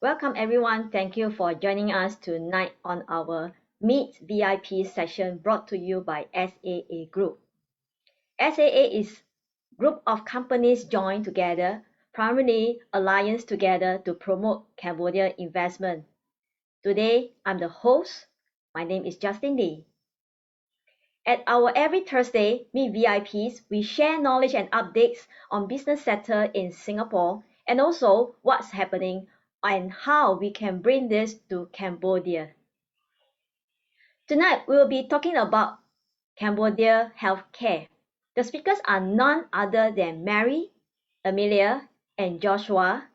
Welcome everyone. Thank you for joining us tonight on our Meet VIP session brought to you by SAA Group. SAA is a group of companies joined together, primarily alliance together to promote Cambodia investment. Today, I'm the host. My name is Justin Lee. At our every Thursday Meet VIPs, we share knowledge and updates on business sector in Singapore and also what's happening and how we can bring this to Cambodia. Tonight, we will be talking about Cambodia healthcare. The speakers are none other than Mary, Amelia, and Joshua,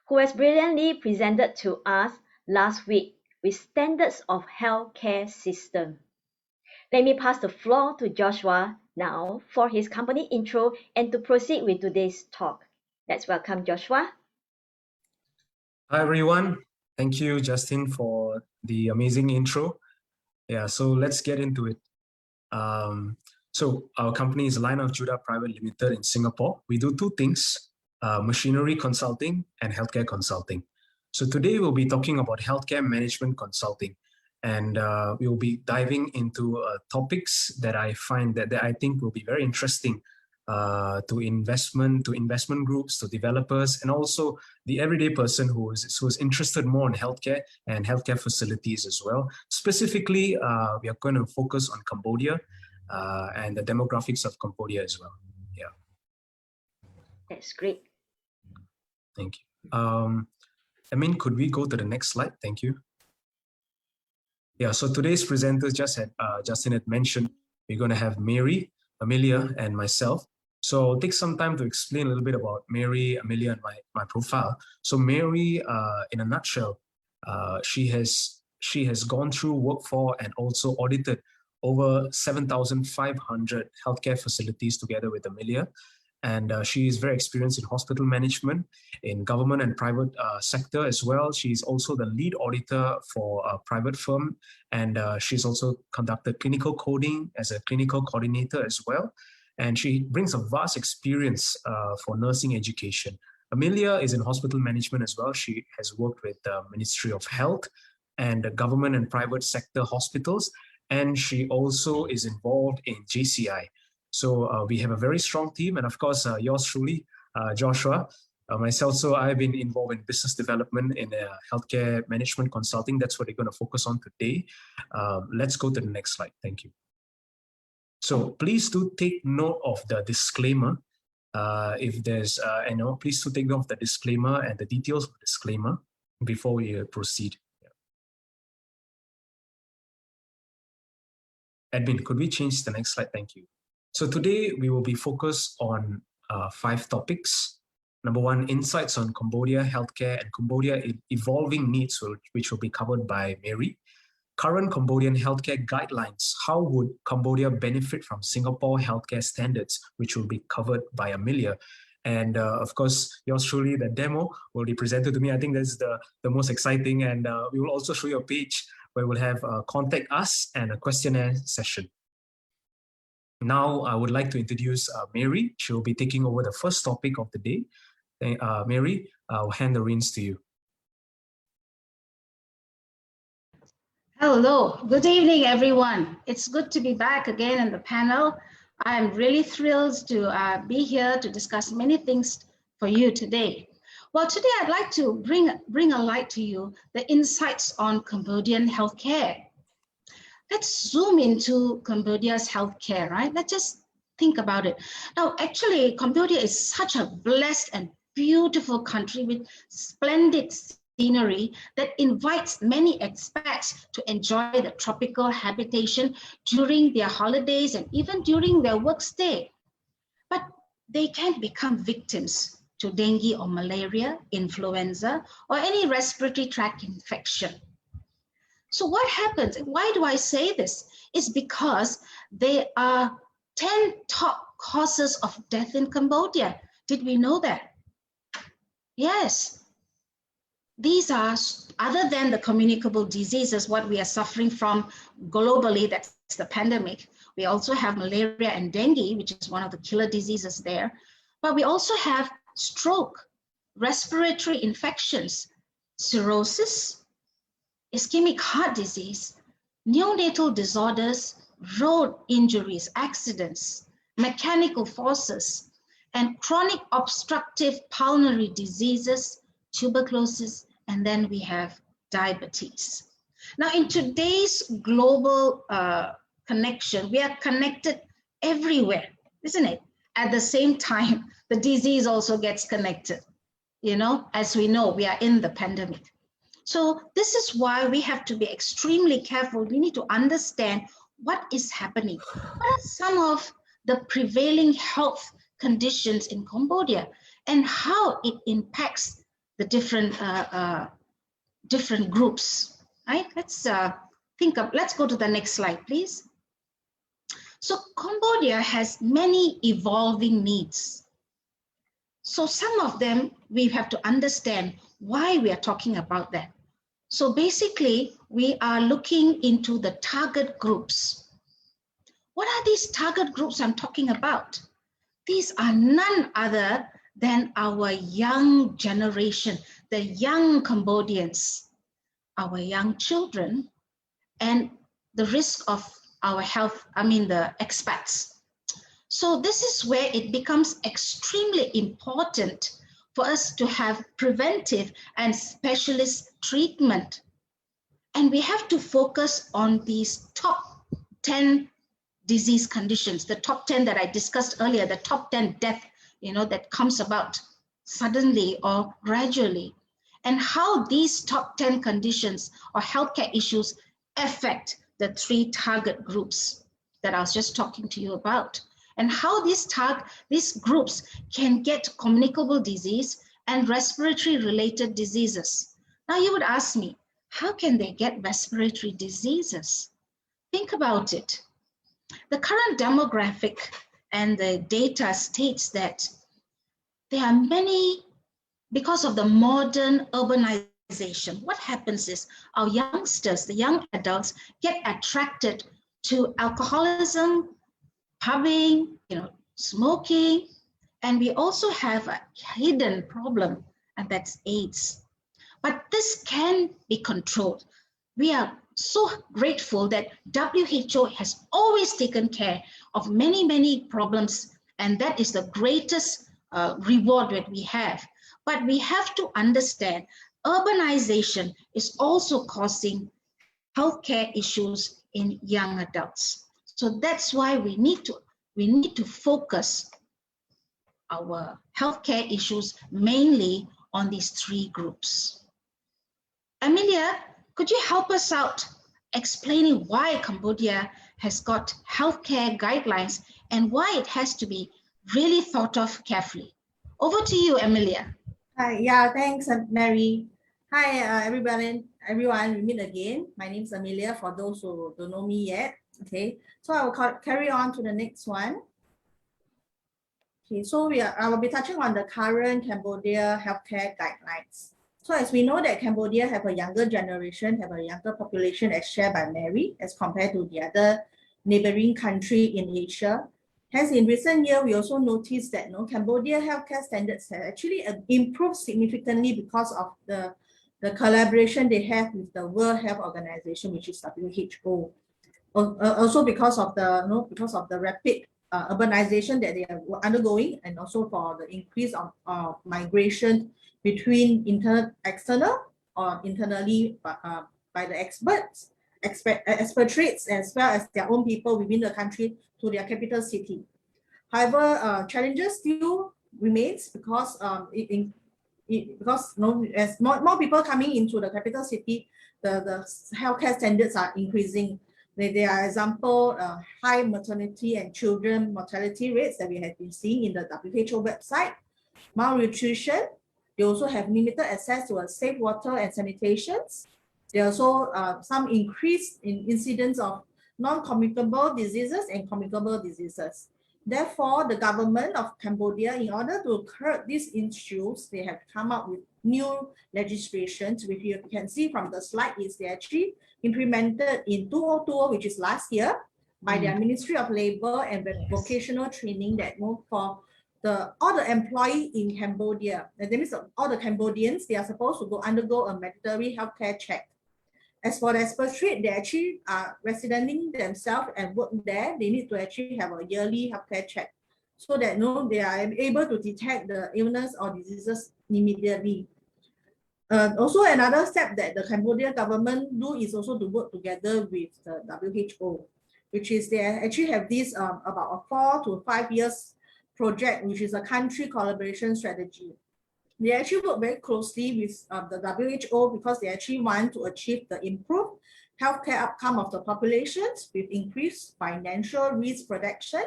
who has brilliantly presented to us last week with standards of healthcare system. Let me pass the floor to Joshua now for his company intro and to proceed with today's talk. Let's welcome Joshua. Hi everyone. Thank you, Justin, for the amazing intro. Yeah, so let's get into it. So our company is Line of Judah Private Limited in Singapore. We do two things, machinery consulting and healthcare consulting. So today we'll be talking about healthcare management consulting. And we'll be diving into topics that I find that I think will be very interesting to investment groups, to developers, and also the everyday person who's interested more in healthcare and healthcare facilities as well. Specifically, we are going to focus on Cambodia and the demographics of Cambodia as well. Yeah. That's great. Thank you. Could we go to the next slide? Thank you. Yeah, so today's presenters, Justin had mentioned, we're going to have Mary, Amelia, and myself. So I'll take some time to explain a little bit about Mary, Amelia, and my profile. So Mary, in a nutshell, she has gone through, worked for, and also audited over 7,500 healthcare facilities together with Amelia. And she is very experienced in hospital management, in government and private sector as well. She's also the lead auditor for a private firm. And she's also conducted clinical coding as a clinical coordinator as well. And she brings a vast experience for nursing education. Amelia is in hospital management as well. She has worked with the Ministry of Health and the government and private sector hospitals. And she also is involved in JCI. So we have a very strong team, and of course, yours truly, Joshua, myself. So I've been involved in business development in healthcare management consulting. That's what we're going to focus on today. Let's go to the next slide. Thank you. So please do take note of the disclaimer. If there's, please do take note of the disclaimer and the details of the disclaimer before we proceed. Admin, could we change the next slide? Thank you. So today we will be focused on 5 topics. Number 1, insights on Cambodia healthcare and Cambodia evolving needs, which will be covered by Mary. Current Cambodian healthcare guidelines. How would Cambodia benefit from Singapore healthcare standards, which will be covered by Amelia. And of course, yours truly, the demo will be presented to me. I think that's the most exciting. And we will also show you a page where we'll have contact us and a questionnaire session. Now, I would like to introduce Mary. She will be taking over the first topic of the day. Mary, I'll hand the reins to you. Hello, good evening, everyone. It's good to be back again in the panel. I'm really thrilled to be here to discuss many things for you today. Well, today I'd like to bring a light to you the insights on Cambodian healthcare. Let's zoom into Cambodia's healthcare, right? Let's just think about it. Now, actually, Cambodia is such a blessed and beautiful country with splendid scenery that invites many expats to enjoy the tropical habitation during their holidays and even during their work stay. But they can become victims to dengue or malaria, influenza, or any respiratory tract infection. So what happens? Why do I say this? It's because there are 10 top causes of death in Cambodia. Did we know that? Yes. These are, other than the communicable diseases, what we are suffering from globally, that's the pandemic. We also have malaria and dengue, which is one of the killer diseases there. But we also have stroke, respiratory infections, cirrhosis, ischemic heart disease, neonatal disorders, road injuries, accidents, mechanical forces, and chronic obstructive pulmonary diseases, tuberculosis, and then we have diabetes. Now, in today's global connection, we are connected everywhere, isn't it? At the same time, the disease also gets connected. You know, as we know, we are in the pandemic. So this is why we have to be extremely careful. We need to understand what is happening. What are some of the prevailing health conditions in Cambodia and how it impacts the different groups, right? Let's go to the next slide, please. So Cambodia has many evolving needs. So some of them, we have to understand why we are talking about that. So basically, we are looking into the target groups. What are these target groups I'm talking about? These are none other than our young generation, the young Cambodians, our young children, and the risk of our health, the expats. So this is where it becomes extremely important for us to have preventive and specialist treatment. And we have to focus on these top 10 disease conditions, the top 10 that I discussed earlier, the top 10 death, that comes about suddenly or gradually, and how these top 10 conditions or healthcare issues affect the 3 target groups that I was just talking to you about, and how these groups can get communicable disease and respiratory related diseases. Now you would ask me, how can they get respiratory diseases? Think about it. The current demographic and the data states that there are many, because of the modern urbanization, what happens is our youngsters, the young adults, get attracted to alcoholism, pubbing, smoking, and we also have a hidden problem, and that's AIDS. But this can be controlled. We are so grateful that WHO has always taken care of many, many problems, and that is the greatest reward that we have. But we have to understand urbanization is also causing healthcare issues in young adults. So that's why we need to focus our healthcare issues mainly on these 3 groups. Amelia, could you help us out explaining why Cambodia has got healthcare guidelines and why it has to be really thought of carefully? Over to you, Amelia. Hi, yeah, thanks, Mary. Hi, everyone, we meet again. My name is Amelia, for those who don't know me yet. Okay, so I will carry on to the next one. Okay, so I will be touching on the current Cambodia healthcare guidelines. So as we know that Cambodia have a younger generation, have a younger population as shared by Mary, as compared to the other neighboring country in Asia. Hence, in recent years, we also noticed that Cambodia healthcare standards have actually improved significantly because of the collaboration they have with the World Health Organization, which is WHO. Also because of the rapid urbanization that they are undergoing, and also for the increase of migration between external or internally by the expatriates, as well as their own people within the country to their capital city. However, challenges still remains because as more people coming into the capital city, the healthcare standards are increasing. There are example high maternity and children mortality rates that we have been seeing in the WHO website. Malnutrition. They also have limited access to safe water and sanitations. There are also some increase in incidence of non-communicable diseases and communicable diseases. Therefore, the government of Cambodia, in order to curb these issues, they have come up with new legislations, which you can see from the slide is they actually implemented in 2020, which is last year, by their Ministry of Labor and Vocational Training, that for all the employees in Cambodia, that means all the Cambodians, they are supposed to undergo a mandatory healthcare check. As for the expatriate, they actually are residing themselves and work there. They need to actually have a yearly healthcare check so that they are able to detect the illness or diseases immediately. Also, another step that the Cambodian government do is also to work together with the WHO, which is they actually have this about a 4 to 5 years project, which is a country collaboration strategy. They actually work very closely with the WHO because they actually want to achieve the improved healthcare outcome of the populations with increased financial risk protection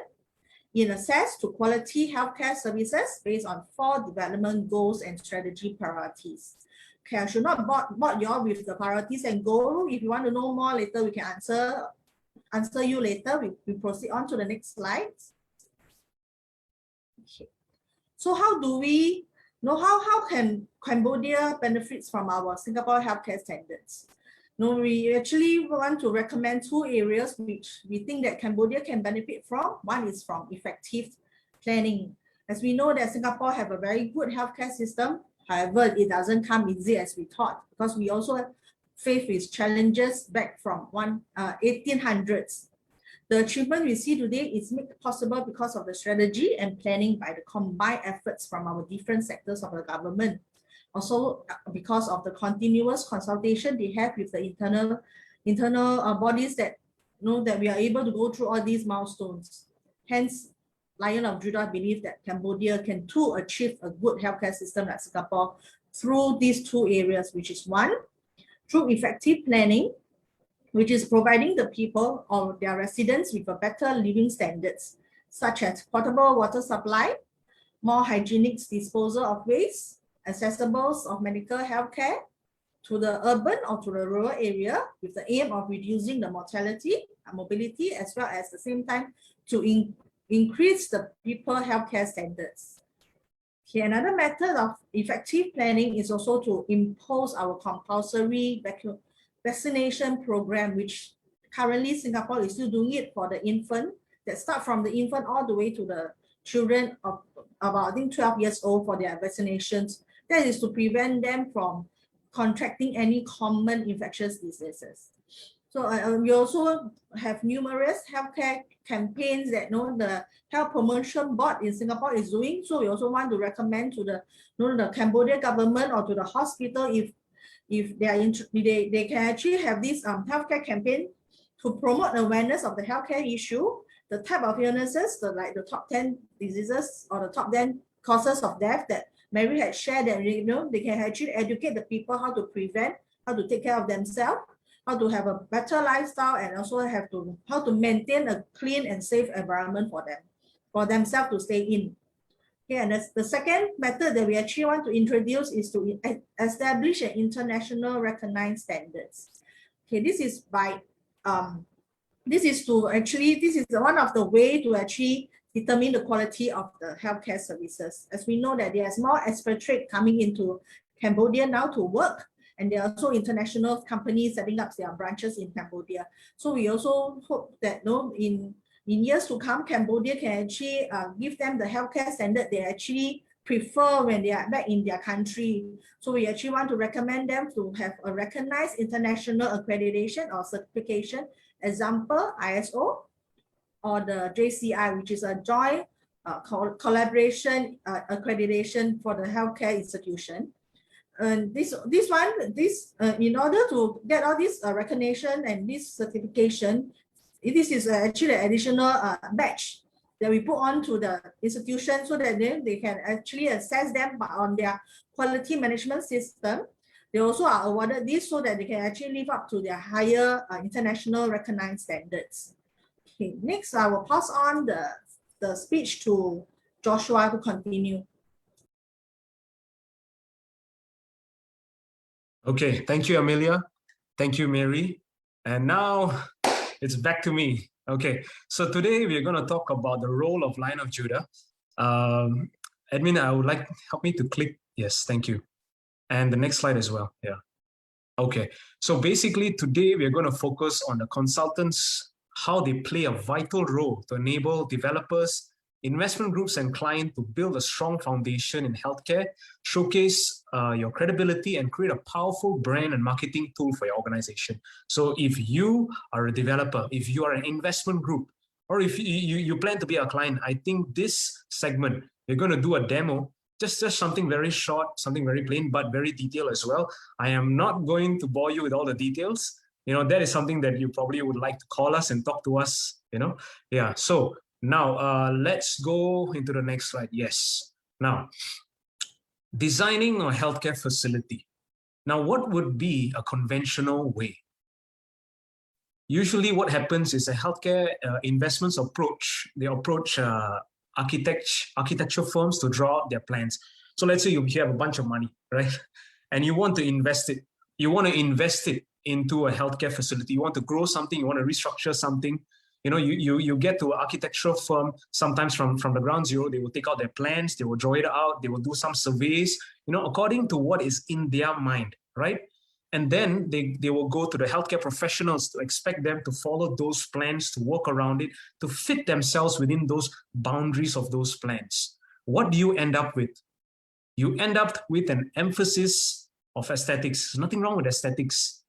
in access to quality healthcare services based on 4 development goals and strategy priorities. Okay, I should not bore you all with the priorities and goals. If you want to know more later, we can answer you later. We proceed on to the next slide. Okay. So how do we know how can Cambodia benefits from our Singapore healthcare standards? We actually want to recommend 2 areas which we think that Cambodia can benefit from. One is from effective planning. As we know that Singapore have a very good healthcare system. However, it doesn't come easy as we thought because we also face with challenges back from 1800s. The achievement we see today is made possible because of the strategy and planning by the combined efforts from our different sectors of the government. Also, because of the continuous consultation they have with the internal bodies that that we are able to go through all these milestones. Hence, Lion of Judah believes that Cambodia can too achieve a good healthcare system like Singapore through these 2 areas, which is 1, through effective planning, which is providing the people or their residents with a better living standards, such as potable water supply, more hygienic disposal of waste, accessible of medical healthcare to the urban or to the rural area with the aim of reducing the mortality and mobility, as well as the same time to increase the people healthcare standards. Okay, another method of effective planning is also to impose our compulsory vaccination program, which currently Singapore is still doing it for the infant, that start from the infant all the way to the children of about, I think, 12 years old for their vaccinations. That is to prevent them from contracting any common infectious diseases. So we also have numerous healthcare campaigns that the Health Promotion Board in Singapore is doing. So we also want to recommend to the Cambodian government or to the hospital if they can actually have this healthcare campaign to promote awareness of the healthcare issue, the type of illnesses, like the top 10 diseases or the top 10 causes of death that Mary had shared, that they can actually educate the people how to prevent, how to take care of themselves, how to have a better lifestyle, and also how to maintain a clean and safe environment for themselves to stay in. Okay, and the second method that we actually want to introduce is to establish an international recognized standards. Okay, this is by this is one of the way to actually determine the quality of the healthcare services. As we know that there's more expatriate coming into Cambodia now to work, and there are also international companies setting up their branches in Cambodia. So we also hope that in years to come, Cambodia can actually give them the healthcare standard they actually prefer when they are back in their country. So we actually want to recommend them to have a recognized international accreditation or certification, example ISO or the JCI, which is a joint collaboration accreditation for the healthcare institution. And in order to get all this recognition and this certification, this is actually an additional badge that we put onto the institution so that they can actually assess them on their quality management system. They also are awarded this so that they can actually live up to their higher international recognized standards. Okay, next I will pass on the speech to Joshua to continue. Okay, thank you, Amelia. Thank you, Mary. And now it's back to me. Okay, so today we're going to talk about the role of Lion of Judah. Admin, I would like help me to click. Yes, thank you. And the next slide as well. Yeah. Okay, so basically today we're going to focus on the consultants, how they play a vital role to enable developers investment groups and clients to build a strong foundation in healthcare, showcase your credibility, and create a powerful brand and marketing tool for your organization. So if you are a developer, if you are an investment group, or if you plan to be a client, I think this segment, we're going to do a demo, just something very short, something very plain, but very detailed as well. I am not going to bore you with all the details. That is something that you probably would like to call us and talk to us, Yeah, so now, let's go into the next slide. Yes. Now, designing a healthcare facility. Now, what would be a conventional way? Usually what happens is a healthcare investments approach, they approach architecture firms to draw out their plans. So let's say you have a bunch of money, right? And you want to invest it. You want to invest it into a healthcare facility. You want to grow something, you want to restructure something. You get to an architectural firm, sometimes from the ground zero, they will take out their plans, they will draw it out, they will do some surveys, according to what is in their mind, right? And then they will go to the healthcare professionals to expect them to follow those plans, to work around it, to fit themselves within those boundaries of those plans. What do you end up with? You end up with an emphasis of aesthetics. There's nothing wrong with aesthetics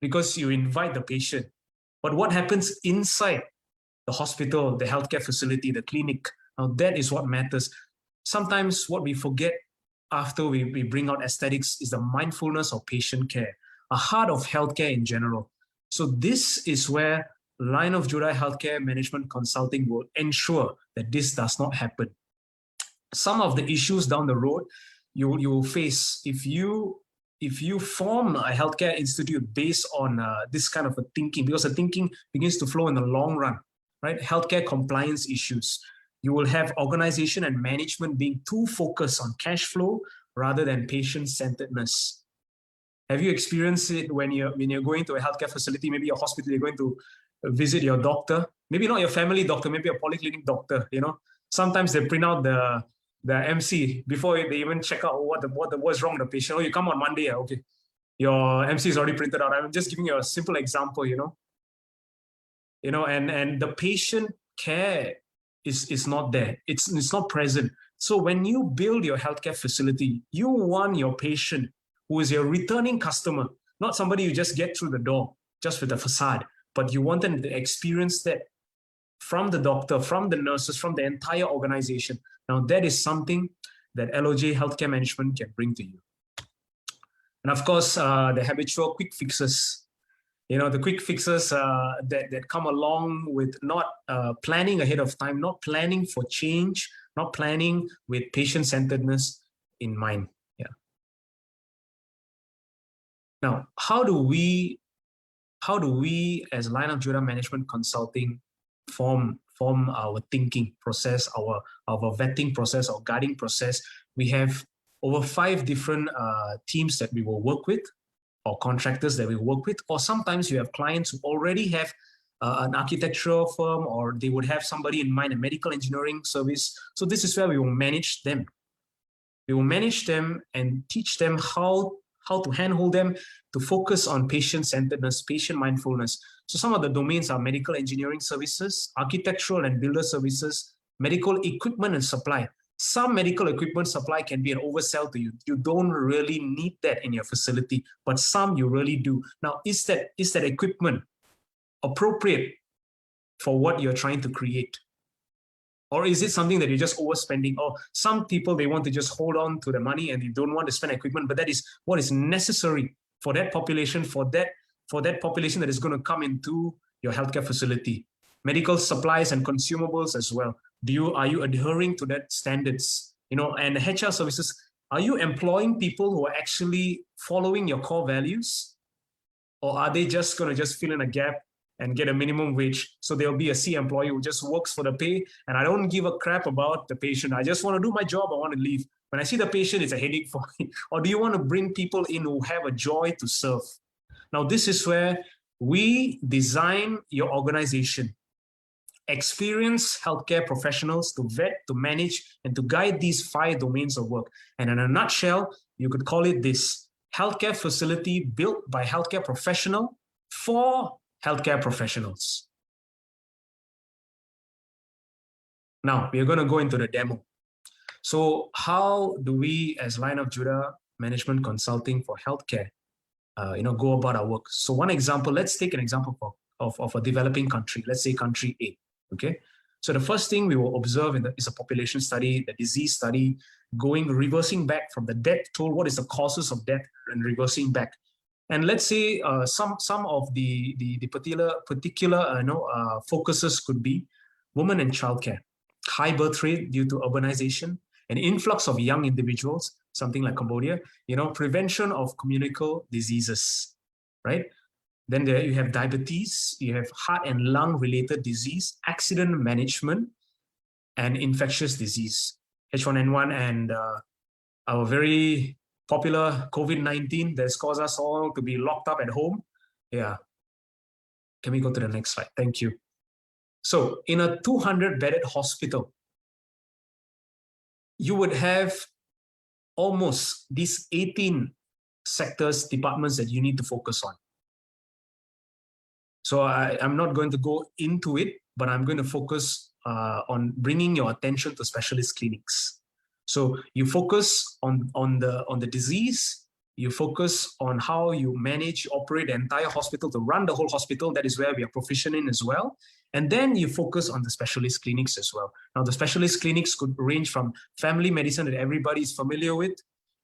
because you invite the patient. But what happens inside the hospital, the healthcare facility, the clinic, now that is what matters. Sometimes what we forget after we bring out aesthetics is the mindfulness of patient care, a heart of healthcare in general. So this is where Line of Judah Healthcare Management Consulting will ensure that this does not happen. Some of the issues down the road you will face if you form a healthcare institute based on this kind of a thinking, because the thinking begins to flow in the long run, right? Healthcare compliance issues. You will have organization and management being too focused on cash flow rather than patient-centeredness. Have you experienced it when you're going to a healthcare facility, maybe a hospital, you're going to visit your doctor, maybe not your family doctor, maybe a polyclinic doctor, Sometimes they print out the MC before they even check out what's wrong with the patient. Oh, you come on Monday, okay. Your MC is already printed out. I'm just giving you a simple example, and the patient care is not there. It's not present. So when you build your healthcare facility, you want your patient, who is your returning customer, not somebody you just get through the door just with a facade, but you want them to experience that from the doctor, from the nurses, from the entire organization. Now that is something that LOJ Healthcare Management can bring to you. And of course, the habitual quick fixes, the quick fixes that come along with not planning ahead of time, not planning for change, not planning with patient-centeredness in mind. Yeah. Now, how do we as Line of Judah Management Consulting form our thinking process, our vetting process, our guiding process? We have over 5 different teams that we will work with, or contractors that we work with, or sometimes you have clients who already have an architectural firm, or they would have somebody in mind, a medical engineering service. So this is where we will manage them. We will manage them and teach them how to handhold them to focus on patient-centeredness, patient mindfulness. So some of the domains are medical engineering services, architectural and builder services, medical equipment and supply. Some medical equipment supply can be an oversell to you. You don't really need that in your facility, but some you really do. Now, is that equipment appropriate for what you're trying to create? Or is it something that you're just overspending? Or some people, they want to just hold on to the money and they don't want to spend equipment, but that is what is necessary for that population, for that population that is going to come into your healthcare facility. Medical supplies and consumables as well. Are you adhering to that standards? And HR services, are you employing people who are actually following your core values? Or are they just going to just fill in a gap and get a minimum wage? So there'll be a C employee who just works for the pay, and I don't give a crap about the patient. I just want to do my job. I want to leave. When I see the patient, it's a headache for me. Or do you want to bring people in who have a joy to serve? Now, this is where we design your organization. Experienced healthcare professionals to vet, to manage, and to guide these 5 domains of work. And in a nutshell, you could call it this: healthcare facility built by healthcare professional for healthcare professionals. Now we're going to go into the demo. So how do we, as Line of Judah Management Consulting for Healthcare, go about our work? So one example, let's take an example of a developing country. Let's say country A. Okay. So the first thing we will observe is a population study, the disease study, reversing back from the death toll. What is the causes of death, and reversing back. And let's say some of the particular focuses could be women and childcare, high birth rate due to urbanization, an influx of young individuals, something like Cambodia, prevention of communicable diseases, right? Then there you have diabetes, you have heart and lung related disease, accident management, and infectious disease, H1N1, and our very popular COVID-19 that's caused us all to be locked up at home. Yeah. Can we go to the next slide? Thank you. So in a 200-bedded hospital, you would have almost these 18 sectors, departments that you need to focus on. So I'm not going to go into it, but I'm going to focus on bringing your attention to specialist clinics. So you focus on the disease, you focus on how you manage, operate the entire hospital, to run the whole hospital. That is where we are proficient in as well. And then you focus on the specialist clinics as well. Now, the specialist clinics could range from family medicine that everybody is familiar with,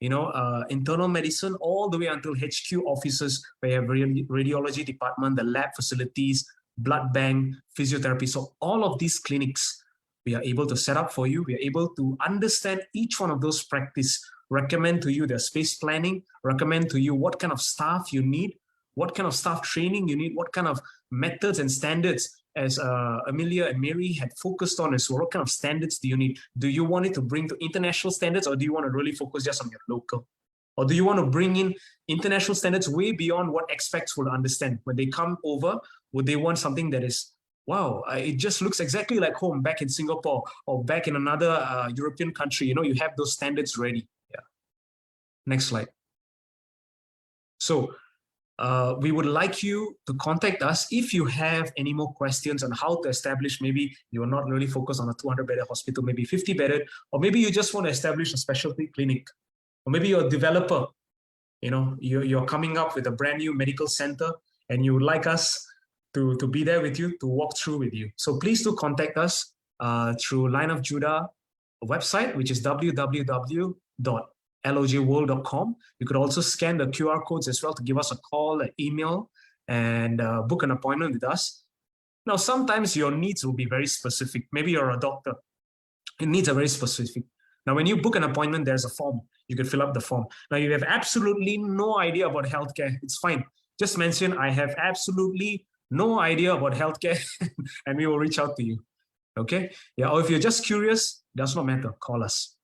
internal medicine, all the way until HQ offices where you have radiology department, the lab facilities, blood bank, physiotherapy. So all of these clinics, we are able to set up for you. We are able to understand each one of those practice, recommend to you their space planning, recommend to you what kind of staff you need, what kind of staff training you need, what kind of methods and standards, as Amelia and Mary had focused on as well. What kind of standards do you need? Do you want it to bring to international standards, or do you want to really focus just on your local? Or do you want to bring in international standards way beyond what expats will understand? When they come over, would they want something that is, wow, it just looks exactly like home back in Singapore or back in another European country? You have those standards ready. Yeah. Next slide. So we would like you to contact us if you have any more questions on how to establish. Maybe you're not really focused on a 200-bedded hospital, maybe 50-bedded, or maybe you just want to establish a specialty clinic, or maybe you're a developer. You're coming up with a brand new medical center, and you would like us to be there with you, to walk through with you. So please do contact us through Line of Judah website, which is www.lojworld.com. You could also scan the QR codes as well to give us a call, an email, and book an appointment with us. Now, sometimes your needs will be very specific. Maybe you're a doctor. Your needs are very specific. Now, when you book an appointment, there's a form. You can fill up the form. Now, you have absolutely no idea about healthcare. It's fine. Just mention, I have absolutely no idea about healthcare, and we will reach out to you. Okay? Yeah, or if you're just curious, does not matter. Call us.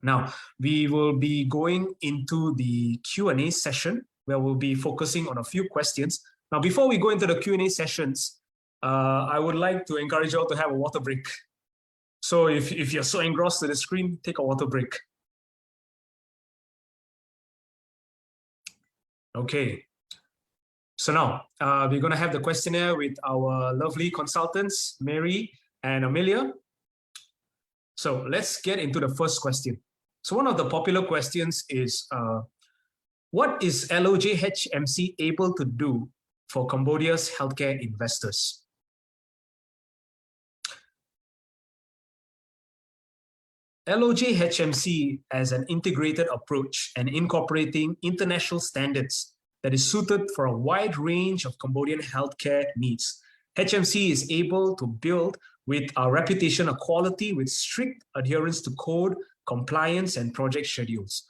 Now, we will be going into the Q&A session where we'll be focusing on a few questions. Now, before we go into the Q&A sessions, I would like to encourage you all to have a water break. So if you're so engrossed to the screen, take a water break. Okay. So now we're going to have the questionnaire with our lovely consultants, Mary and Amelia. So let's get into the first question. So one of the popular questions is, what is LOJHMC able to do for Cambodia's healthcare investors? LOJHMC has an integrated approach and incorporating international standards that is suited for a wide range of Cambodian healthcare needs. HMC is able to build with our reputation of quality with strict adherence to code, compliance, and project schedules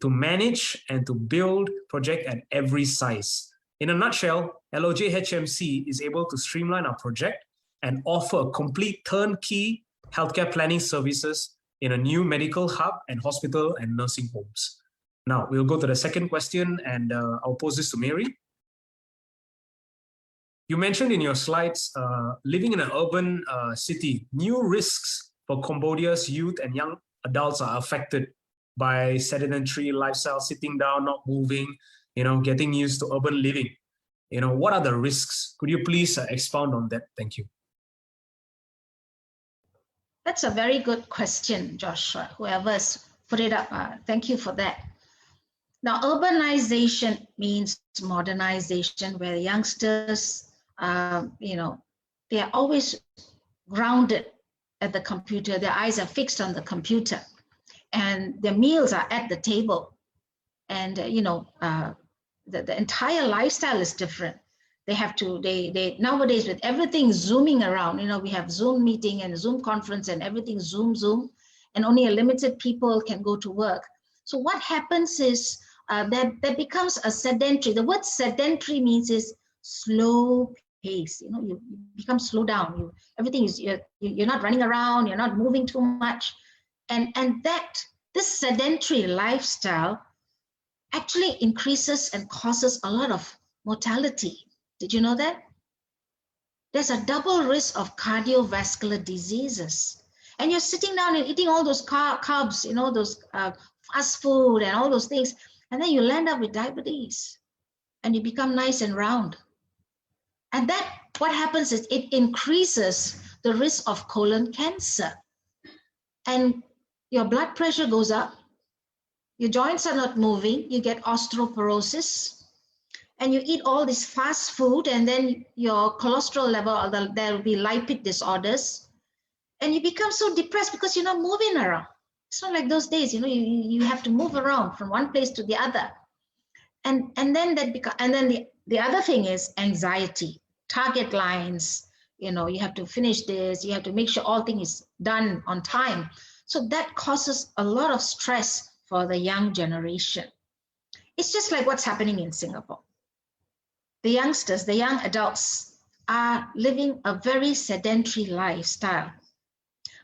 to manage and to build project at every size. In a nutshell, LOJHMC is able to streamline our project and offer a complete turnkey healthcare planning services in a new medical hub and hospital and nursing homes. Now, we'll go to the second question, and I'll pose this to Mary. You mentioned in your slides, living in an urban city, new risks for Cambodia's youth and young adults are affected by sedentary lifestyle, sitting down, not moving, getting used to urban living. What are the risks? Could you please expound on that? Thank you. That's a very good question, Joshua. Whoever's put it up, thank you for that. Now, urbanization means modernization, where youngsters, they are always grounded at the computer. Their eyes are fixed on the computer, and their meals are at the table. And the entire lifestyle is different. They have to, they nowadays with everything zooming around, we have Zoom meeting and Zoom conference and everything Zoom, and only a limited people can go to work. So what happens is that becomes a sedentary. The word sedentary means is slow pace. You become slow down. Everything is, you're not running around, you're not moving too much. And this sedentary lifestyle actually increases and causes a lot of mortality. Did you know that? There's a double risk of cardiovascular diseases. And you're sitting down and eating all those carbs, those fast food and all those things, and then you land up with diabetes and you become nice and round. And that, what happens is it increases the risk of colon cancer. And your blood pressure goes up, your joints are not moving, you get osteoporosis, and you eat all this fast food, and then your cholesterol level, there will be lipid disorders, and you become so depressed because you're not moving around. It's not like those days, you have to move around from one place to the other. And then the other thing is anxiety, target lines, you have to finish this, you have to make sure all things is done on time. So that causes a lot of stress for the young generation. It's just like what's happening in Singapore. The youngsters, the young adults are living a very sedentary lifestyle.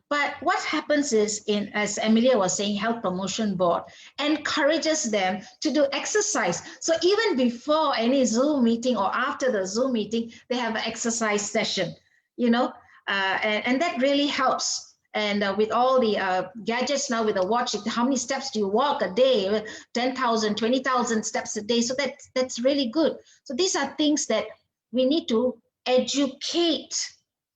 But what happens is, as Emilia was saying, Health Promotion Board encourages them to do exercise. So even before any Zoom meeting or after the Zoom meeting, they have an exercise session, and that really helps. And with all the gadgets now with the watch, how many steps do you walk a day? 10,000, 20,000 steps a day. So that's really good. So these are things that we need to educate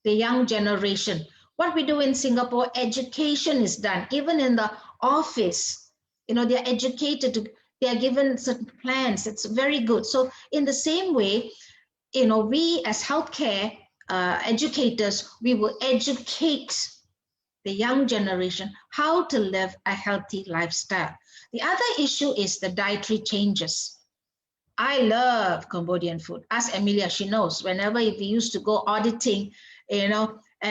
the young generation. What we do in Singapore, education is done. Even in the office, they're educated, they are given certain plans. It's very good. So in the same way, we as healthcare educators, we will educate the young generation how to live a healthy lifestyle. The other issue is the dietary changes. I love Cambodian food. Ask Emilia, she knows. Whenever we used to go auditing, and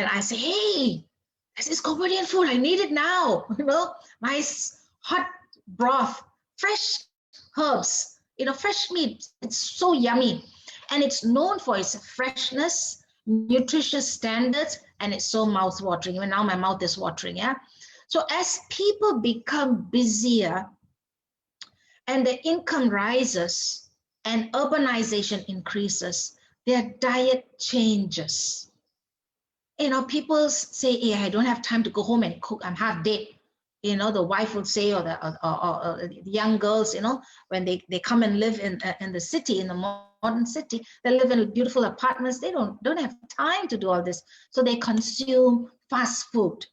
I say, hey, this is Cambodian food. I need it now. Nice hot broth, fresh herbs, fresh meat. It's so yummy. And it's known for its freshness, nutritious standards, and it's so mouth-watering. Even now my mouth is watering, yeah? So as people become busier and the income rises and urbanization increases, their diet changes. People say, hey, I don't have time to go home and cook, I'm half dead. The wife would say, or the young girls, when they come and live in the city, in the modern city, they live in beautiful apartments, they don't have time to do all this. So they consume fast food,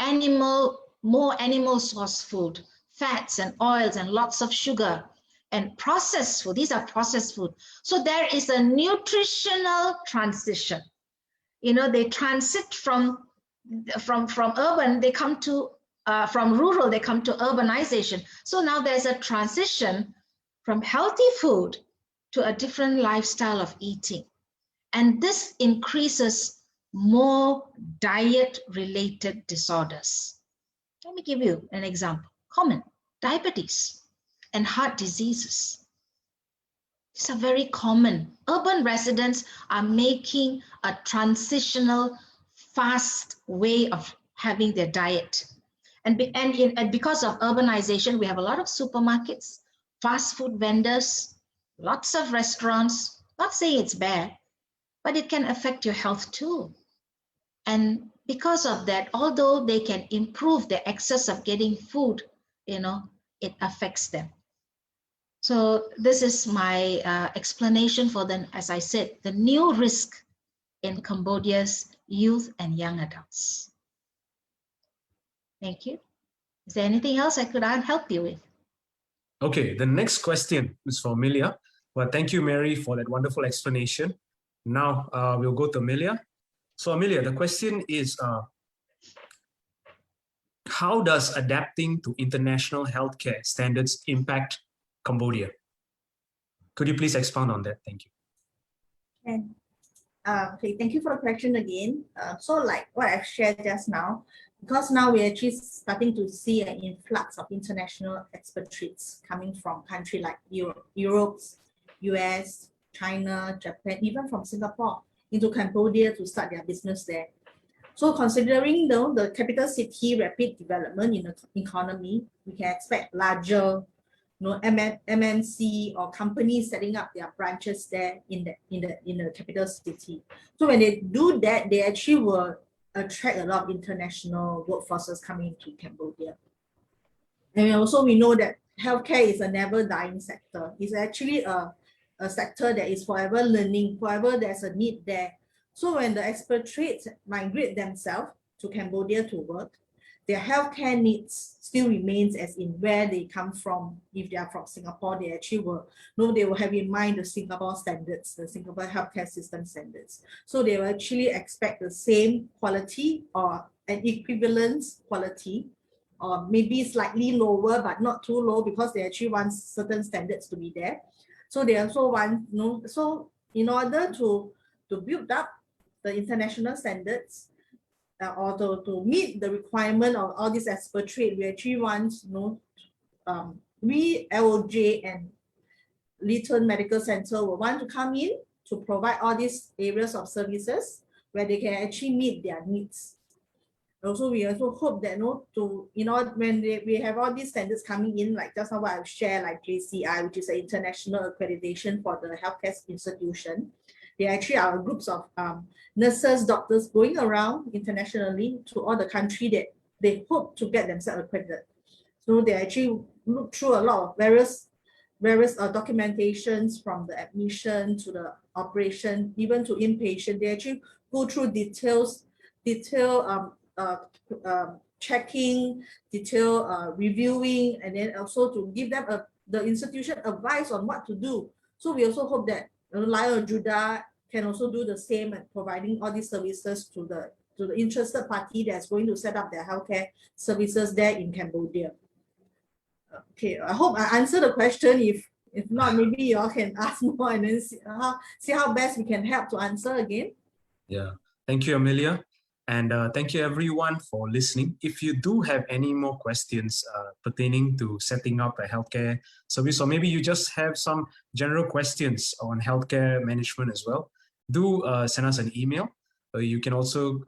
more animal source food, fats and oils and lots of sugar and processed food. These are processed food. So there is a nutritional transition. They transit from urban, they come to, from rural, they come to urbanization. So now there's a transition from healthy food to a different lifestyle of eating. And this increases more diet-related disorders. Let me give you an example. Common, diabetes and heart diseases. These are very common. Urban residents are making a transitional, fast way of having their diet. And because of urbanization, we have a lot of supermarkets, fast food vendors, lots of restaurants. Not saying it's bad, but it can affect your health too. And because of that, although they can improve the access of getting food, it affects them. So this is my explanation for them, as I said, the new risk in Cambodia's youth and young adults. Thank you. Is there anything else I could help you with? Okay, the next question is for Amelia. Well, thank you, Mary, for that wonderful explanation. Now we'll go to Amelia. So Amelia, the question is, how does adapting to international healthcare standards impact Cambodia? Could you please expound on that? Thank you. And okay, thank you for the question again. So like what I've shared just now, because now we're actually starting to see an influx of international expatriates coming from countries like Europe, US, China, Japan, even from Singapore into Cambodia to start their business there. So considering the capital city rapid development in the economy, we can expect larger MNC or companies setting up their branches there in the capital city. So when they do that, they actually will attract a lot of international workforces coming to Cambodia. And also we know that healthcare is a never dying sector. It's actually a sector that is forever learning, forever there's a need there. So when the expatriates migrate themselves to Cambodia to work, their healthcare needs still remains as in where they come from. If they are from Singapore, they actually they will have in mind the Singapore standards, the Singapore healthcare system standards. So they will actually expect the same quality or an equivalent quality, or maybe slightly lower, but not too low, because they actually want certain standards to be there. So they also want, so in order to build up the international standards, or to meet the requirement of all these expatriates, we actually want, we LOJ and Lytton Medical Center will want to come in to provide all these areas of services where they can actually meet their needs. Also, we also hope that when we have all these standards coming in, like just now what I've shared, like JCI, which is an international accreditation for the healthcare institution. They actually are groups of nurses, doctors going around internationally to all the country that they hope to get themselves accredited. So they actually look through a lot of various documentations, from the admission to the operation, even to inpatient. They actually go through detailed checking, reviewing, and then also to give them the institution advice on what to do. So we also hope that Lyle Judah can also do the same and providing all these services to the interested party that's going to set up their healthcare services there in Cambodia. Okay, I hope I answered the question. If not, maybe you all can ask more and then see how best we can help to answer again. Yeah, thank you, Amelia. And thank you everyone for listening. If you do have any more questions pertaining to setting up a healthcare service, or maybe you just have some general questions on healthcare management as well, do send us an email. You can also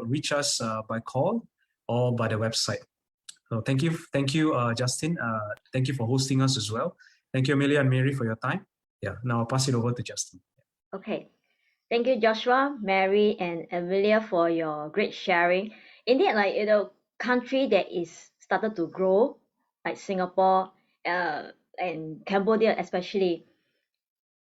reach us by call or by the website. So thank you, Justin. Thank you for hosting us as well. Thank you, Amelia and Mary, for your time. Yeah, now I'll pass it over to Justin. Okay. Thank you, Joshua, Mary, and Amelia for your great sharing. Indeed, country that is started to grow, like Singapore and Cambodia especially,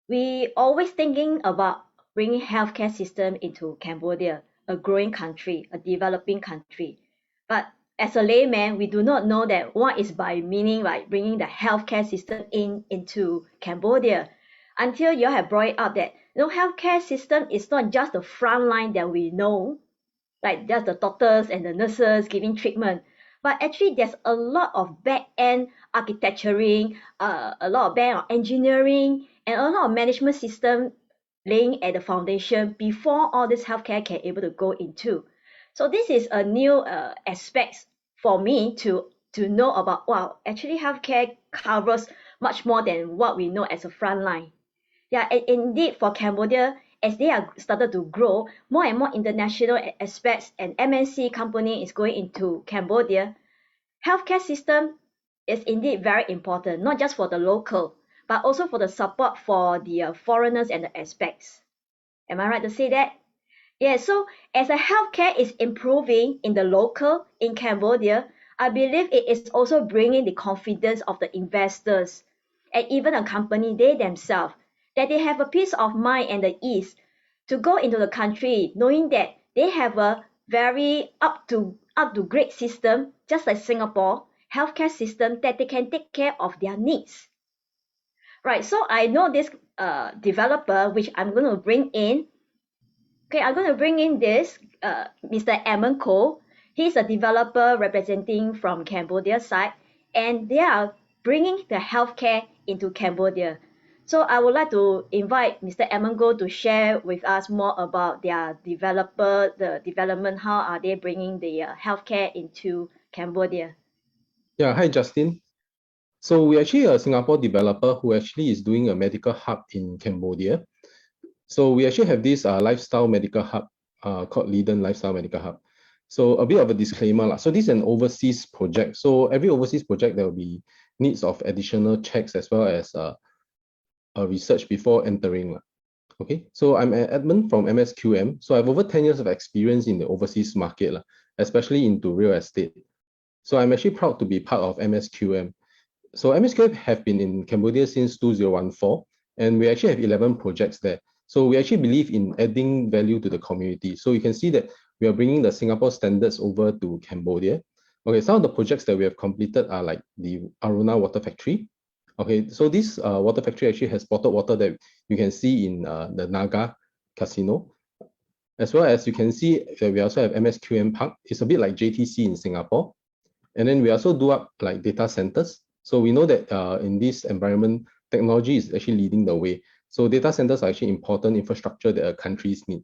we always thinking about bringing healthcare system into Cambodia, a growing country, a developing country. But as a layman, we do not know that what is by meaning like bringing the healthcare system into Cambodia, until you have brought it up that healthcare system is not just the front line that we know, like just the doctors and the nurses giving treatment, but actually there's a lot of back-end architecturing, a lot of back-end engineering, and a lot of management system laying at the foundation before all this healthcare can able to go into. So this is a new aspect for me to know about. Wow, actually healthcare covers much more than what we know as a front line. Yeah, and indeed for Cambodia, as they are started to grow, more and more international aspects and MNC company is going into Cambodia. Healthcare system is indeed very important, not just for the local, but also for the support for the foreigners and the expats. Am I right to say that? Yeah, so as a healthcare is improving in the local in Cambodia, I believe it is also bringing the confidence of the investors and even a company, they themselves, that they have a peace of mind and the ease to go into the country knowing that they have a very up to great system, just like Singapore healthcare system, that they can take care of their needs. Right, so I know this developer, which I'm going to bring in. Okay, I'm going to bring in this Mr. Eamon Koh. He's a developer representing from Cambodia side, and they are bringing the healthcare into Cambodia. So I would like to invite Mr. Eamon Koh to share with us more about their the development, how are they bringing the healthcare into Cambodia. Yeah, hi Justin. So we're actually a Singapore developer who actually is doing a medical hub in Cambodia. So we actually have this lifestyle medical hub called Leiden Lifestyle Medical Hub. So a bit of a disclaimer. So this is an overseas project. So every overseas project, there will be needs of additional checks as well as research before entering. Okay, so I'm Edmund from MSQM. So I have over 10 years of experience in the overseas market, especially into real estate. So I'm actually proud to be part of MSQM. So MSQM have been in Cambodia since 2014, and we actually have 11 projects there. So we actually believe in adding value to the community. So you can see that we are bringing the Singapore standards over to Cambodia. Okay, some of the projects that we have completed are like the Aruna Water Factory. Okay, so this water factory actually has bottled water that you can see in the Naga Casino. As well as you can see that we also have MSQM Park. It's a bit like JTC in Singapore. And then we also do up like data centers. So we know that in this environment, technology is actually leading the way. So data centers are actually important infrastructure that countries need.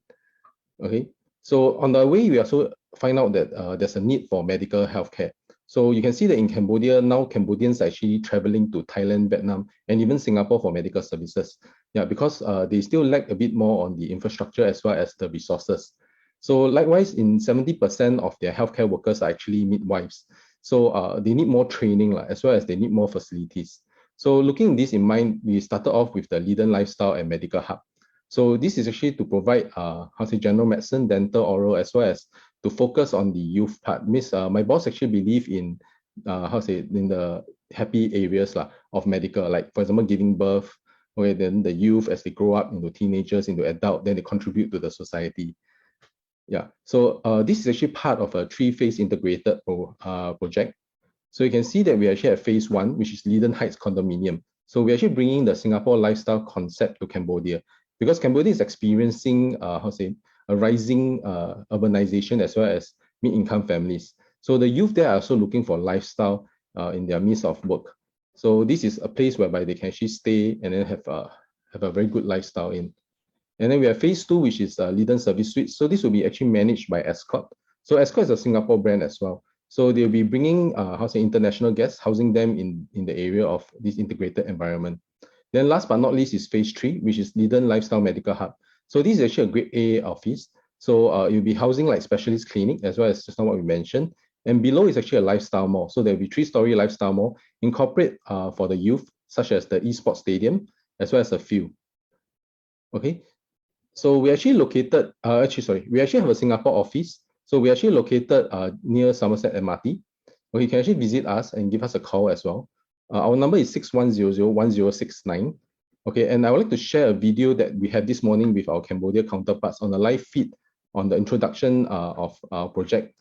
Okay, so on the way, we also find out that there's a need for medical healthcare. So you can see that in Cambodia, now Cambodians are actually traveling to Thailand, Vietnam, and even Singapore for medical services. Yeah, because they still lack a bit more on the infrastructure as well as the resources. So likewise, in 70% of their healthcare workers are actually midwives. So they need more training as well as they need more facilities. So looking this in mind, we started off with the Leiden Lifestyle and Medical Hub. So this is actually to provide general medicine, dental, oral, as well as to focus on the youth part. My boss actually believe in in the happy areas of medical, like for example, giving birth, okay, then the youth as they grow up into teenagers, into adult, then they contribute to the society. Yeah, so this is actually part of a 3-phase integrated project. So you can see that we actually have phase 1, which is Leiden Heights Condominium. So we're actually bringing the Singapore lifestyle concept to Cambodia because Cambodia is experiencing a rising urbanization as well as mid-income families. So the youth there are also looking for lifestyle in their midst of work. So this is a place whereby they can actually stay and then have a very good lifestyle in. And then we have phase 2, which is Leiden Service Suite. So this will be actually managed by Escort. So Escort is a Singapore brand as well. So they'll be bringing international guests, housing them in the area of this integrated environment. Then last but not least is phase 3, which is Leiden Lifestyle Medical Hub. So this is actually a grade A office. So you'll be housing like specialist clinic as well as just now what we mentioned. And below is actually a lifestyle mall. So there'll be 3-story lifestyle mall, incorporate for the youth, such as the esports stadium, as well as a field. Okay. So we actually located, we actually have a Singapore office. So we're actually located near Somerset MRT. Or you can actually visit us and give us a call as well. Our number is 6100-1069. Okay, and I would like to share a video that we had this morning with our Cambodia counterparts on a live feed on the introduction of our project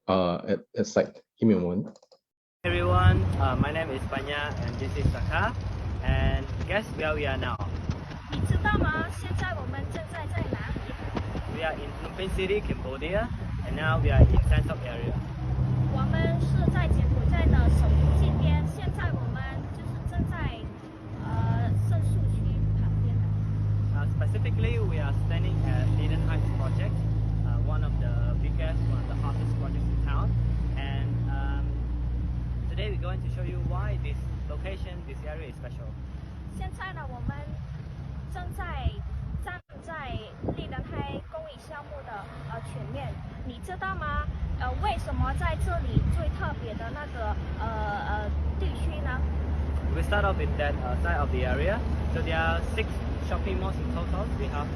at site. Give me a moment. Hey everyone, my name is Panya and this is Saka. And guess where we are now? 你知道吗？现在我们正在哪里？ We are in Phnom Penh City, Cambodia, and now we are in Santop area. 我们是在柬埔寨的首都近边，现在我们就是正在圣树区旁边的。Specifically, we are standing at Leiden Heights project, one of the biggest, one of the hottest projects in town. And today we're going to show you why this location, this area is special. 现在呢，我们正在站在丽人海公益项目的前面，你知道吗？为什么在这里最特别的那个地区呢 We start off in that side of the area. So there are 6 shopping malls in total. We have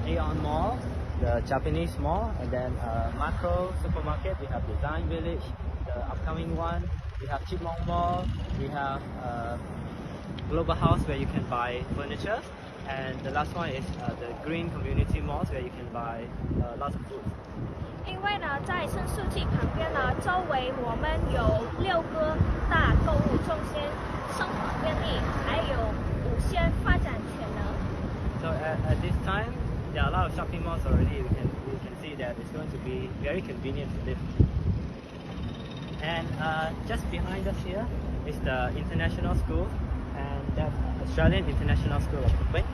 Aeon Mall, the Japanese Mall, and then Macro Supermarket. We have Design Village, the upcoming one. We have Chitmong Mall. We have Global House where you can buy furniture. And the last one is the Green Community Malls where you can buy lots of food. 因为呢，在圣树记旁边呢，周围我们有6个大购物中心，生活便利，还有无限发展潜能。So at this time, there are a lot of shopping malls already. We can see that it's going to be very convenient to live. And just behind us here is the international school, and that's Australian International School of Cambodian.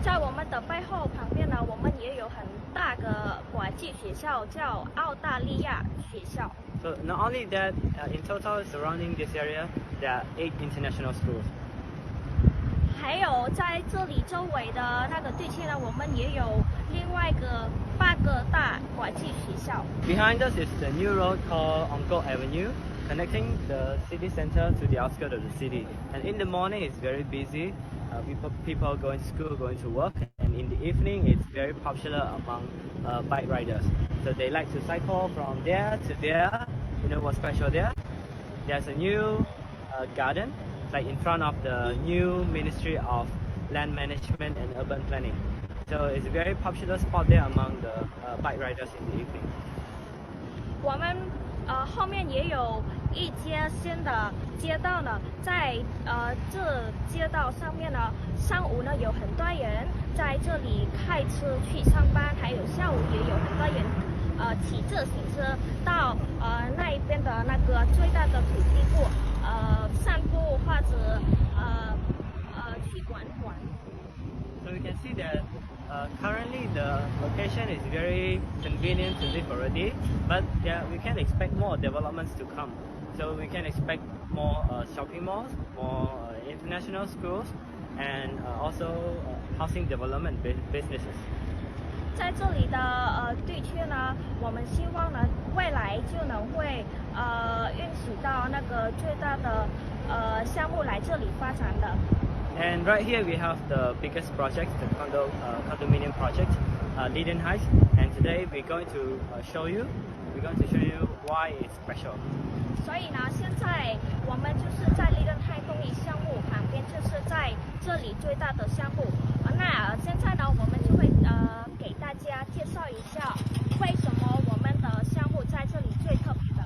在我们的背后旁边呢，我们也有很大个国际学校，叫澳大利亚学校。So not only that, in total surrounding this area, there are 8 international schools. 还有在这里周围的那个地区呢，我们也有另外一个8个大国际学校。Behind us is the new road called Ongkok Avenue, connecting the city center to the outskirts of the city. And in the morning, it's very busy. People going to school, going to work, and in the evening, it's very popular among bike riders. So they like to cycle from there to there. You know what's special there? There's a new garden, like in front of the new Ministry of Land Management and Urban Planning. So it's a very popular spot there among the bike riders in the evening. 我们后面也有一街新的街道呢，在这街道上面呢，上午呢有很多人在这里开车去上班，还有下午也有很多人骑自行车到那一边的那个最大的土地步散步或者去玩玩。So we can see that currently the location is very convenient to live already, but we can expect more developments to come. So we can expect more shopping malls, more international schools, and also housing development businesses. 在这里的地区呢，我们希望呢未来就能会允许到那个最大的项目来这里发展的。And right here we have the biggest project, the condominium project, Leiden Heights. And today we're going to show you why it's special. 所以呢，现在我们就是在利顿泰公益项目旁边，就是在这里最大的项目。那现在呢，我们就会给大家介绍一下为什么我们的项目在这里最特别的。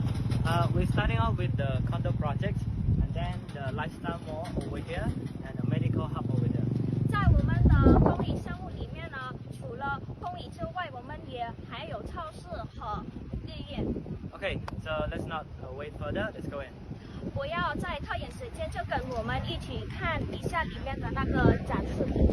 We're starting off with the condo project, and then the lifestyle mall over here, and a medical hub over there. 在我们的公益项目里面呢，除了公益之外，我们也还有超市和医院。Okay, so let's not wait further. Let's go in. 不要再拖延时间，就跟我们一起看一下里面的那个展示品。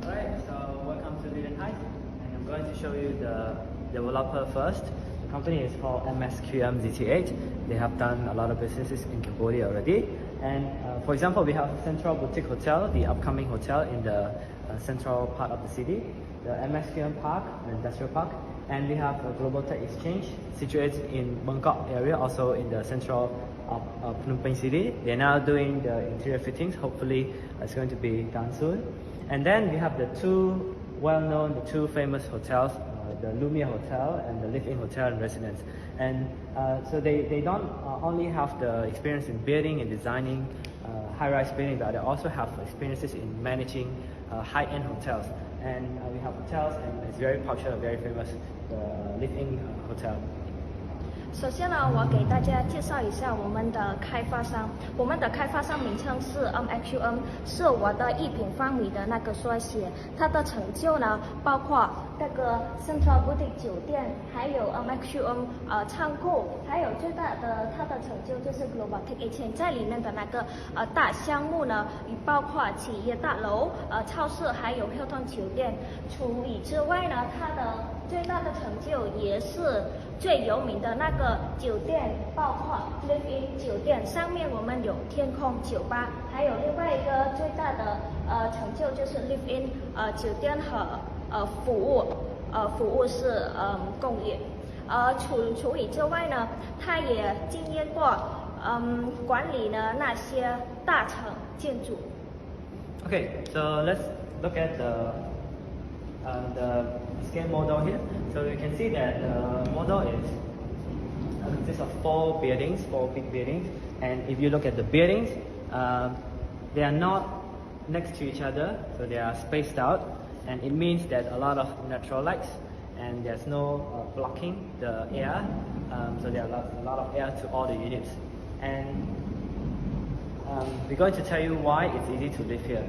Alright, so welcome to Leiden Heights, and I'm going to show you the developer first. The company is called MSQM ZT8. They have done a lot of businesses in Cambodia already. And for example, we have Central Boutique Hotel, the upcoming hotel in the central part of the city, the MSQM Park, the industrial park, and we have a Global Tech Exchange situated in Bangkok area, also in the central of Phnom Penh city. They're now doing the interior fittings. Hopefully, it's going to be done soon. And then we have the two well-known, the two famous hotels, the Lumia Hotel and the Live-In Hotel and Residence. And so they don't only have the experience in building and designing high-rise buildings, but they also have experiences in managing high-end hotels. And we have hotels, and it's very popular, very famous, the Live-In Hotel. 首先呢，我给大家介绍一下我们的开发商。我们的开发商名称是 MSQM， 是我的一品方米的那个缩写。它的成就呢，包括那个 Central Boutique 酒店，还有 MSQM 仓库，还有最大的它的成就就是 Global Tech Exchange 在里面的那个大项目呢，包括企业大楼、超市，还有 Hilton 酒店。除此之外呢，它的最大的成就也是最有名的那个酒店，包括 Live-In 酒店，上面我们有天空酒吧，还有另外一个最大的成就就是 Live-In 酒店和服务是工业。除此之外呢，他也经验过管理呢那些大城建筑。Okay, so let's look at the scale model here. So you can see that the model consists of four big buildings. And if you look at the buildings, they are not next to each other, so they are spaced out. And it means that a lot of natural lights and there's no blocking the air, so there are a lot of air to all the units. And we're going to tell you why it's easy to live here.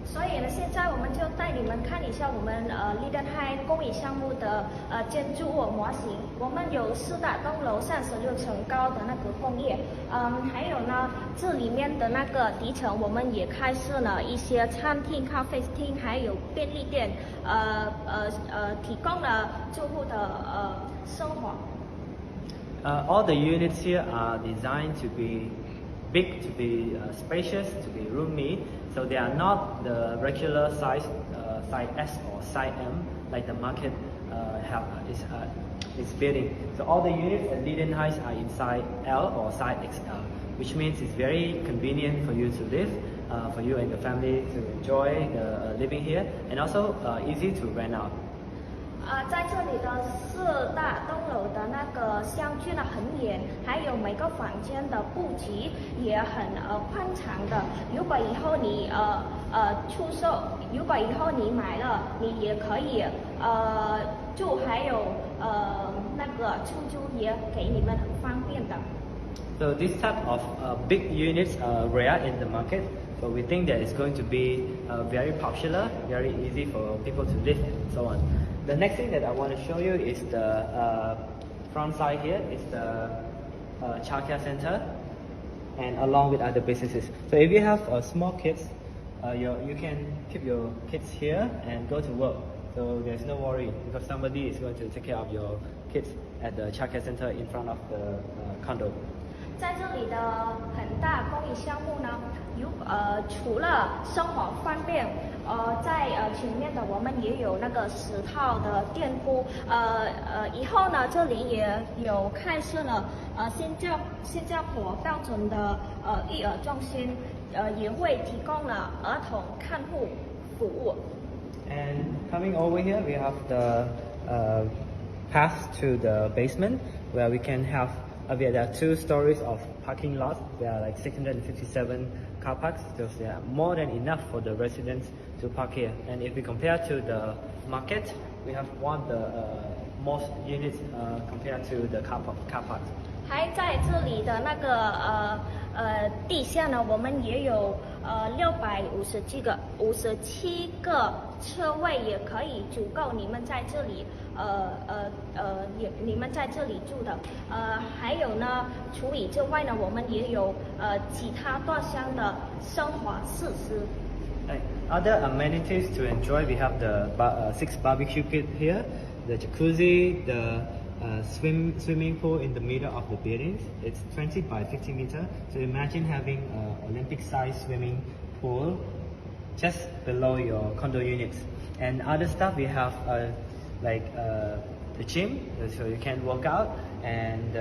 所以呢，现在我们就带你们看一下我们利登海公益项目的建筑物模型。我们有4大栋楼，36层高的那个工业，还有呢，这里面的那个底层，我们也开设了一些餐厅、咖啡厅，还有便利店，提供了住户的生活。All the units here are designed to be big, to be spacious, to be roomy. So they are not the regular size, size S or size M, like the market is building. So all the units at Leiden Heights are in size L or size XL, which means it's very convenient for you to live, for you and your family to enjoy living here, and also easy to rent out. 在这里的4大栋楼的那个相距呢很远，还有每个房间的布局也很宽敞的。如果以后你出售，如果以后你买了，你也可以住，还有那个出租也给你们很方便的。So this type of big units are rare in the market. So we think that it's going to be very popular, very easy for people to live and so on. The next thing that I want to show you is the front side here. It's the childcare center, and along with other businesses. So if you have small kids, you can keep your kids here and go to work. So there's no worry because somebody is going to take care of your kids at the childcare center in front of the condo. 在这里的很大公益项目呢，除了生活方便，在前面的我们也有那个10套的店铺，以后呢这里也有开设了新加坡标准的育儿中心，也会提供了儿童看护服务。And coming over here, we have the path to the basement where we can have. There are 2 stories of parking lots. There are like 657 car parks, so there are more than enough for the residents to park here. And if we compare to the market, we have one of the most units compared to the car parks. 还在这里的那个地下呢，我们也有657个车位，也可以足够你们在这里你们在这里住的。还有呢，除以之外呢，我们也有其他多项的生活设施。Other amenities to enjoy, we have the 6 barbecue pit here, the jacuzzi, the swimming pool in the middle of the buildings. It's 20 by 50 meters. So imagine having an Olympic-sized swimming pool just below your condo units. And other stuff we have like the gym, so you can work out, and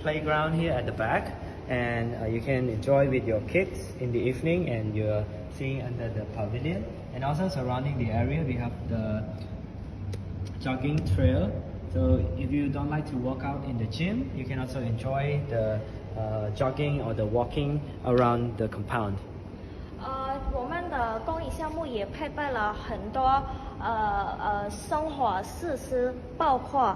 playground here at the back, and you can enjoy with your kids in the evening, and you're sitting under the pavilion. And also surrounding the area, we have the jogging trail. So if you don't like to work out in the gym, you can also enjoy the jogging or the walking around the compound. 我们的公益项目也配备了很多生活设施，包括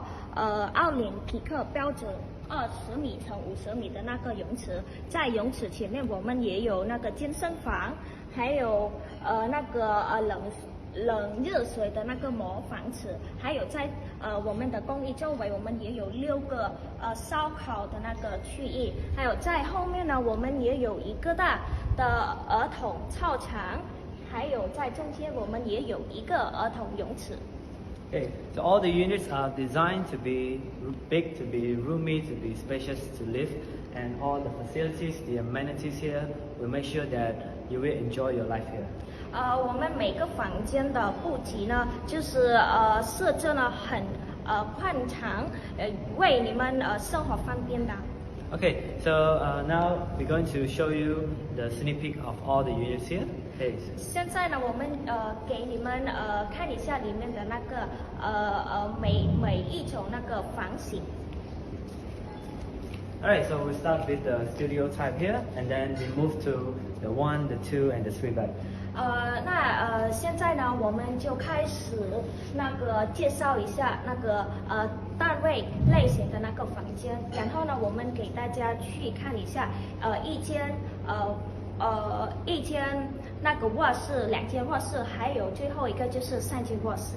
奥林匹克标准20米乘50米的那个泳池，在泳池前面我们也有那个健身房，还有那个冷热水的那个模仿池，还有在我们的公寓周围，我们也有6个烧烤的那个区域，还有在后面呢，我们也有一个大的儿童操场，还有在中间我们也有一个儿童泳池。Okay, so all the units are designed to be big, to be roomy, to be spacious to live, and all the facilities, the amenities here will make sure that you will enjoy your life here. 我们每个房间的布局呢，就是设置了很宽敞，为你们生活方便的。Okay, so now we're going to show you the sneak peek of all the units here. Okay. 现在呢，我们给你们看一下里面的那个每一种那个房型。Alright, so we start with the studio type here, and then we move to the 1, the 2, and the 3 bed. 现在呢，我们就开始介绍一下单位类型的那个房间，然后呢，我们给大家去看一下一间那个卧室，2间卧室，还有最后一个就是3间卧室。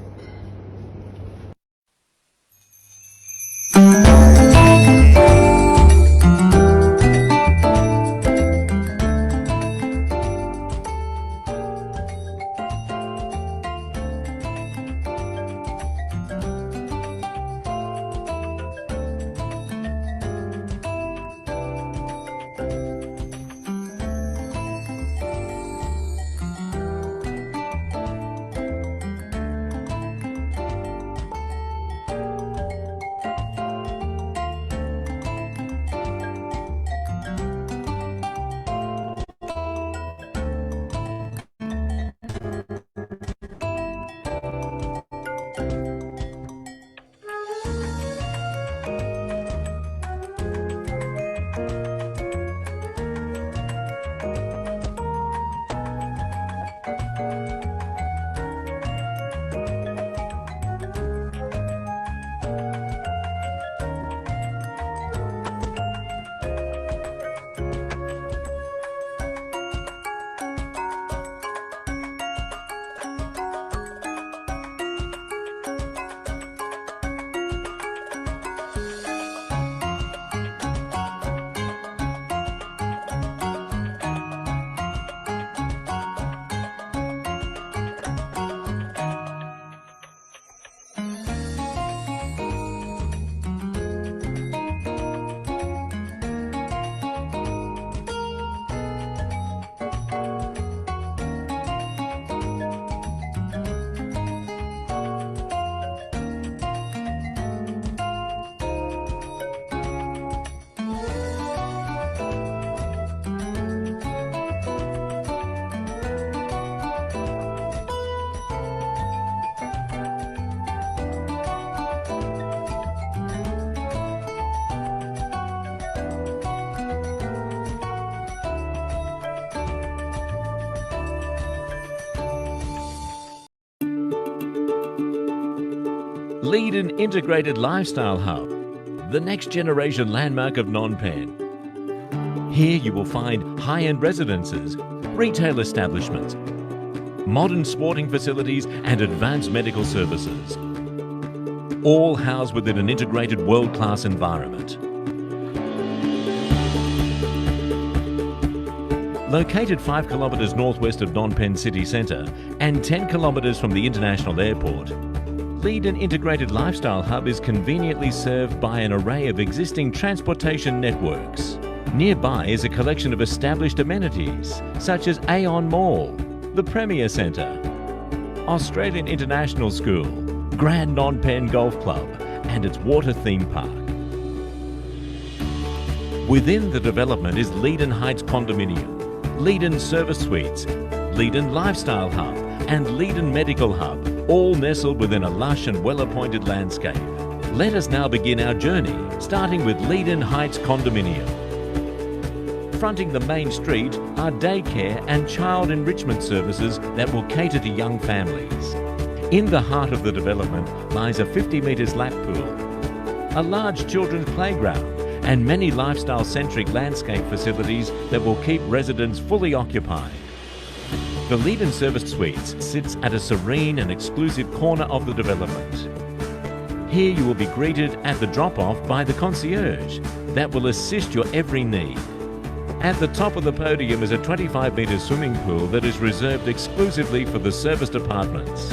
Lead an integrated lifestyle hub, the next generation landmark of Phnom Penh. Here you will find high-end residences, retail establishments, modern sporting facilities and advanced medical services, all housed within an integrated world-class environment. Located 5 kilometres northwest of Phnom Penh city centre and 10 kilometres from the international airport, Lead an integrated lifestyle hub is conveniently served by an array of existing transportation networks. Nearby is a collection of established amenities such as Aeon Mall, the Premier Centre, Australian International School, Grand Phnom Penh Golf Club and its water theme park. Within the development is Leiden Heights Condominium, Leiden Service Suites, Leiden Lifestyle Hub and Leiden Medical Hub, all nestled within a lush and well-appointed landscape. Let us now begin our journey, starting with Leiden Heights Condominium. Fronting the main street are daycare and child enrichment services that will cater to young families. In the heart of the development lies a 50 metres lap pool, a large children's playground and many lifestyle-centric landscape facilities that will keep residents fully occupied. The Leiden Service Suites sits at a serene and exclusive corner of the development. Here you will be greeted at the drop-off by the concierge that will assist your every need. At the top of the podium is a 25-metre swimming pool that is reserved exclusively for the serviced apartments.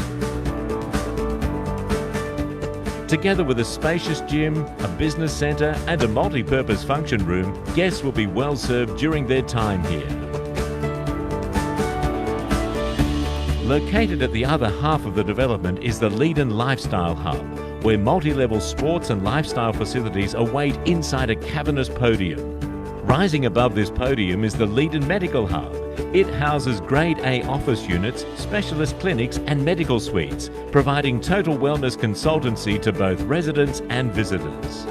Together with a spacious gym, a business centre and a multi-purpose function room, guests will be well served during their time here. Located at the other half of the development is the Leiden Lifestyle Hub, where multi-level sports and lifestyle facilities await inside a cavernous podium. Rising above this podium is the Leiden Medical Hub. It houses Grade A office units, specialist clinics and medical suites, providing total wellness consultancy to both residents and visitors.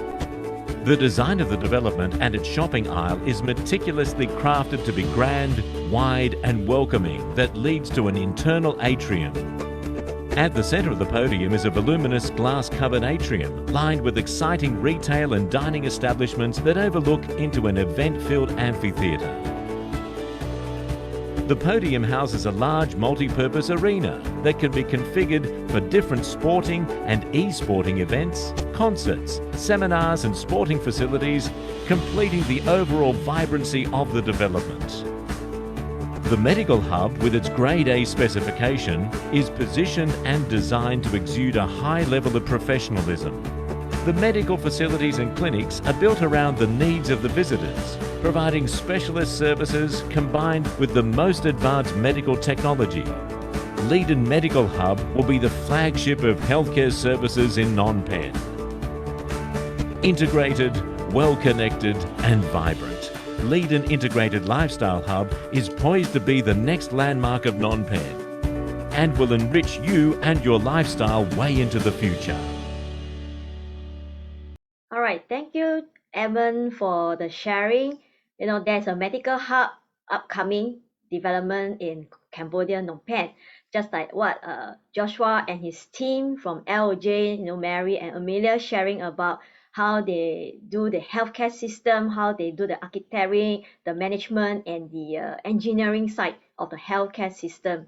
The design of the development and its shopping aisle is meticulously crafted to be grand, wide and welcoming that leads to an internal atrium. At the centre of the podium is a voluminous glass-covered atrium lined with exciting retail and dining establishments that overlook into an event-filled amphitheatre. The podium houses a large multi-purpose arena that can be configured for different sporting and e-sporting events, concerts, seminars and sporting facilities, completing the overall vibrancy of the development. The medical hub, with its Grade A specification, is positioned and designed to exude a high level of professionalism. The medical facilities and clinics are built around the needs of the visitors, providing specialist services combined with the most advanced medical technology. Leiden Medical Hub will be the flagship of healthcare services in Phnom Penh. Integrated, well-connected and vibrant, Leiden Integrated Lifestyle Hub is poised to be the next landmark of Phnom Penh and will enrich you and your lifestyle way into the future. All right, thank you, Evan, for the sharing. There's a medical hub upcoming development in Cambodia, Phnom Penh, just like what Joshua and his team from LOJ, Mary and Amelia sharing about how they do the healthcare system, how they do the architecting, the management, and the engineering side of the healthcare system.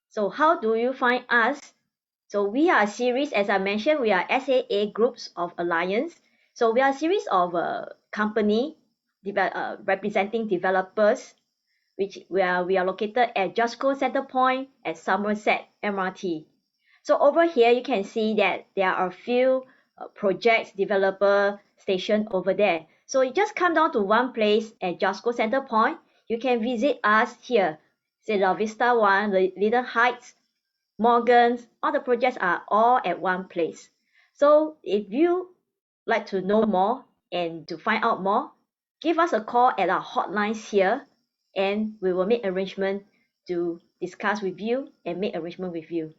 So how do you find us? So we are a series, as I mentioned, we are SAA Groups of Alliance. So we are a series of company representing developers, which we are located at Jasco Center Point at Somerset MRT. So over here, you can see that there are a few projects developer station over there. So you just come down to one place at Jasco Center Point. You can visit us here. Say La Vista One, Leiden Heights, Morgan's, all the projects are all at one place. So if you like to know more and to find out more, give us a call at our hotlines here and we will make arrangement to discuss with you and make arrangement with you.